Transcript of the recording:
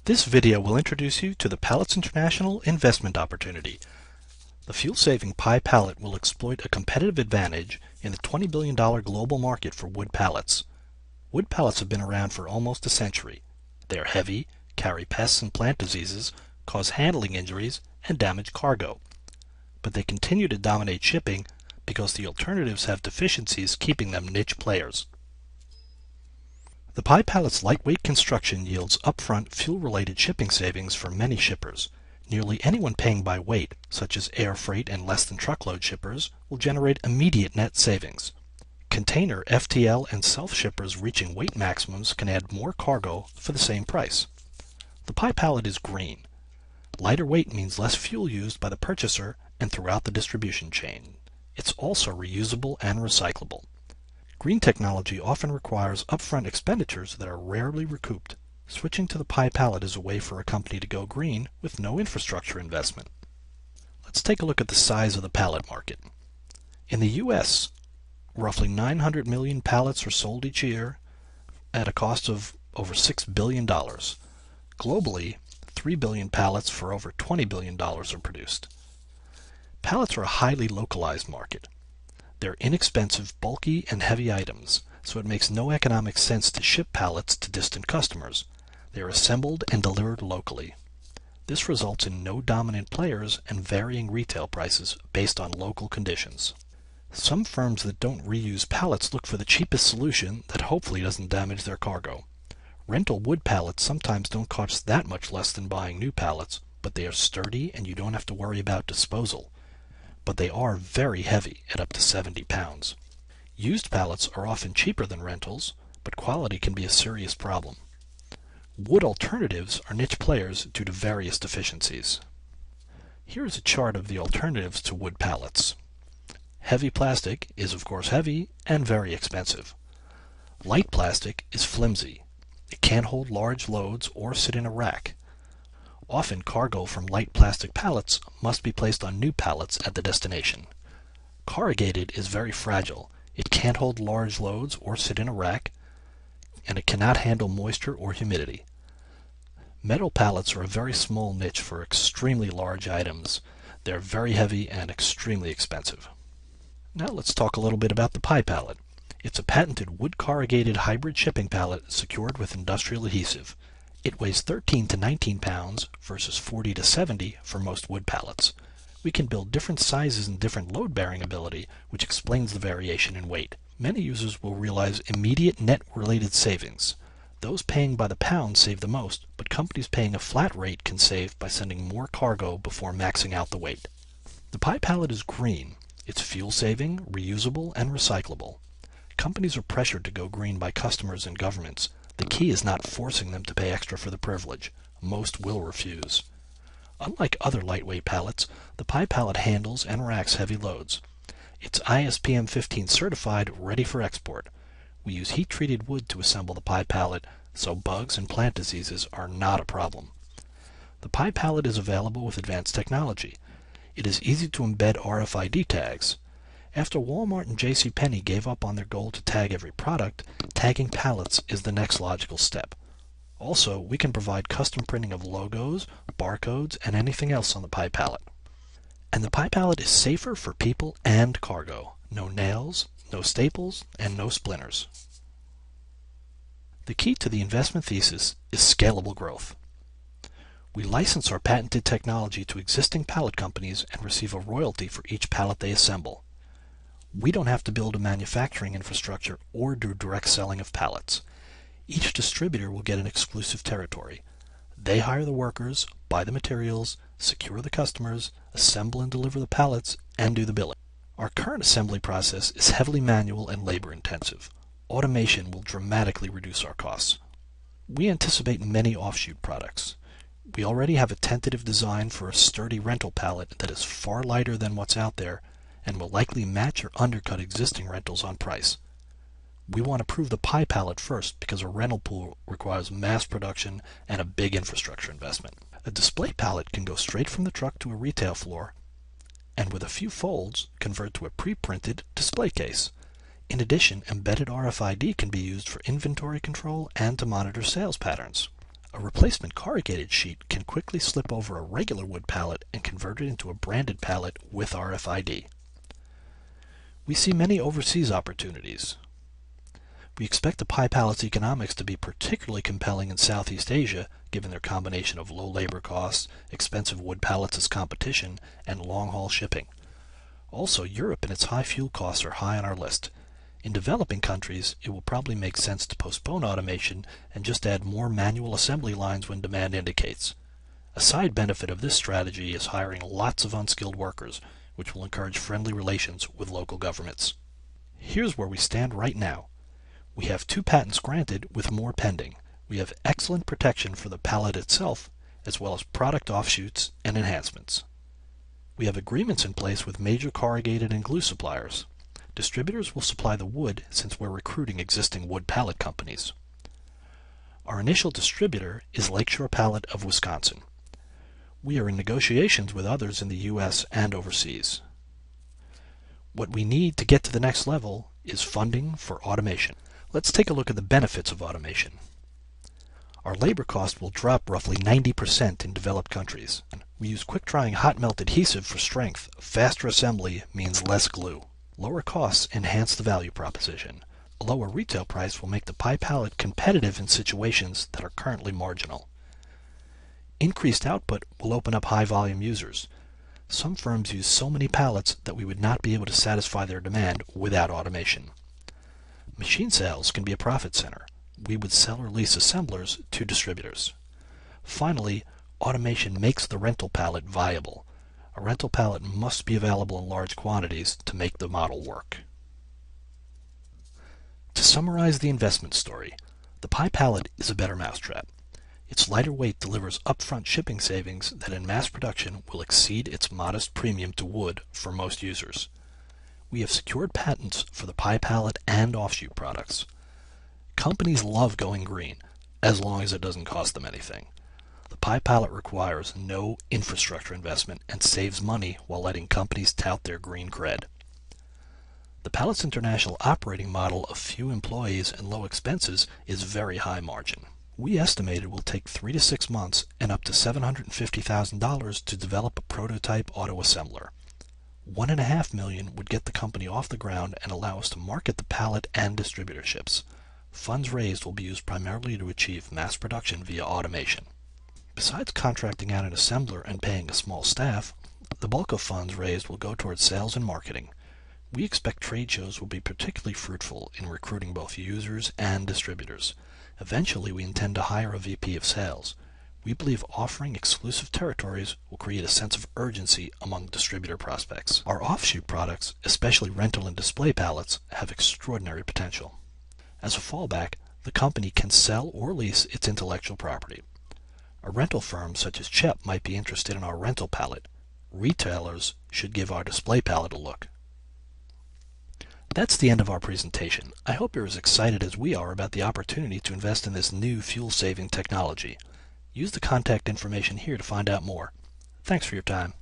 This video will introduce you to the Pallets International investment opportunity. The fuel-saving Pi pallet will exploit a competitive advantage in the $20 billion global market for wood pallets. Wood pallets have been around for almost a century. They are heavy, carry pests and plant diseases, cause handling injuries, and damage cargo. But they continue to dominate shipping because the alternatives have deficiencies keeping them niche players. The Pi pallet's lightweight construction yields upfront fuel-related shipping savings for many shippers. Nearly anyone paying by weight, such as air freight and less than truckload shippers, will generate immediate net savings. Container, FTL, and self-shippers reaching weight maximums can add more cargo for the same price. The Pi pallet is green. Lighter weight means less fuel used by the purchaser and throughout the distribution chain. It's also reusable and recyclable. Green technology often requires upfront expenditures that are rarely recouped. Switching to the Pi pallet is a way for a company to go green with no infrastructure investment. Let's take a look at the size of the pallet market. In the U.S., roughly 900 million pallets are sold each year at a cost of over $6 billion. Globally, 3 billion pallets for over $20 billion are produced. Pallets are a highly localized market. They're inexpensive, bulky, and heavy items, so it makes no economic sense to ship pallets to distant customers. They are assembled and delivered locally. This results in no dominant players and varying retail prices based on local conditions. Some firms that don't reuse pallets look for the cheapest solution that hopefully doesn't damage their cargo. Rental wood pallets sometimes don't cost that much less than buying new pallets, but they are sturdy and you don't have to worry about disposal. But they are very heavy at up to 70 pounds. Used pallets are often cheaper than rentals, but quality can be a serious problem. Wood alternatives are niche players due to various deficiencies. Here is a chart of the alternatives to wood pallets. Heavy plastic is of course heavy and very expensive. Light plastic is flimsy. It can't hold large loads or sit in a rack. Often cargo from light plastic pallets must be placed on new pallets at the destination. Corrugated is very fragile. It can't hold large loads or sit in a rack, and it cannot handle moisture or humidity. Metal pallets are a very small niche for extremely large items. They're very heavy and extremely expensive. Now let's talk a little bit about the Pi pallet. It's a patented wood corrugated hybrid shipping pallet secured with industrial adhesive. It weighs 13 to 19 pounds versus 40 to 70 for most wood pallets. We can build different sizes and different load-bearing ability, which explains the variation in weight. Many users will realize immediate net-related savings. Those paying by the pound save the most, but companies paying a flat rate can save by sending more cargo before maxing out the weight. The Pi pallet is green. It's fuel-saving, reusable, and recyclable. Companies are pressured to go green by customers and governments. The key is not forcing them to pay extra for the privilege. Most will refuse. Unlike other lightweight pallets, the Pi pallet handles and racks heavy loads. It's ISPM 15 certified, ready for export. We use heat-treated wood to assemble the Pi pallet, so bugs and plant diseases are not a problem. The Pi pallet is available with advanced technology. It is easy to embed RFID tags. After Walmart and JCPenney gave up on their goal to tag every product, tagging pallets is the next logical step. Also, we can provide custom printing of logos, barcodes, and anything else on the Pi pallet. And the Pi pallet is safer for people and cargo. No nails, no staples, and no splinters. The key to the investment thesis is scalable growth. We license our patented technology to existing pallet companies and receive a royalty for each pallet they assemble. We don't have to build a manufacturing infrastructure or do direct selling of pallets. Each distributor will get an exclusive territory. They hire the workers, buy the materials, secure the customers, assemble and deliver the pallets, and do the billing. Our current assembly process is heavily manual and labor intensive. Automation will dramatically reduce our costs. We anticipate many offshoot products. We already have a tentative design for a sturdy rental pallet that is far lighter than what's out there and will likely match or undercut existing rentals on price. We want to prove the Pi pallet first because a rental pool requires mass production and a big infrastructure investment. A display pallet can go straight from the truck to a retail floor and with a few folds convert to a pre-printed display case. In addition, embedded RFID can be used for inventory control and to monitor sales patterns. A replacement corrugated sheet can quickly slip over a regular wood pallet and convert it into a branded pallet with RFID. We see many overseas opportunities. We expect the Pi Pallets economics to be particularly compelling in Southeast Asia, given their combination of low labor costs, expensive wood pallets as competition, and long-haul shipping. Also, Europe and its high fuel costs are high on our list. In developing countries, it will probably make sense to postpone automation and just add more manual assembly lines when demand indicates. A side benefit of this strategy is hiring lots of unskilled workers, which will encourage friendly relations with local governments. Here's where we stand right now. We have 2 patents granted with more pending. We have excellent protection for the pallet itself, as well as product offshoots and enhancements. We have agreements in place with major corrugated and glue suppliers. Distributors will supply the wood since we're recruiting existing wood pallet companies. Our initial distributor is Lakeshore Pallet of Wisconsin. We are in negotiations with others in the U.S. and overseas. What we need to get to the next level is funding for automation. Let's take a look at the benefits of automation. Our labor cost will drop roughly 90% in developed countries. We use quick-drying hot melt adhesive for strength. Faster assembly means less glue. Lower costs enhance the value proposition. A lower retail price will make the Pi Pallet competitive in situations that are currently marginal. Increased output will open up high-volume users. Some firms use so many pallets that we would not be able to satisfy their demand without automation. Machine sales can be a profit center. We would sell or lease assemblers to distributors. Finally, automation makes the rental pallet viable. A rental pallet must be available in large quantities to make the model work. To summarize the investment story, the Pi Pallet is a better mousetrap. Its lighter weight delivers upfront shipping savings that in mass production will exceed its modest premium to wood for most users. We have secured patents for the Pi Pallet and offshoot products. Companies love going green, as long as it doesn't cost them anything. The Pi Pallet requires no infrastructure investment and saves money while letting companies tout their green cred. The Pallets International operating model of few employees and low expenses is very high margin. We estimate it will take 3 to 6 months and up to $750,000 to develop a prototype auto assembler. $1.5 million would get the company off the ground and allow us to market the pallet and distributorships. Funds raised will be used primarily to achieve mass production via automation. Besides contracting out an assembler and paying a small staff, the bulk of funds raised will go towards sales and marketing. We expect trade shows will be particularly fruitful in recruiting both users and distributors. Eventually, we intend to hire a VP of sales. We believe offering exclusive territories will create a sense of urgency among distributor prospects. Our offshoot products, especially rental and display pallets, have extraordinary potential. As a fallback, the company can sell or lease its intellectual property. A rental firm such as CHEP might be interested in our rental pallet. Retailers should give our display pallet a look. That's the end of our presentation. I hope you're as excited as we are about the opportunity to invest in this new fuel-saving technology. Use the contact information here to find out more. Thanks for your time.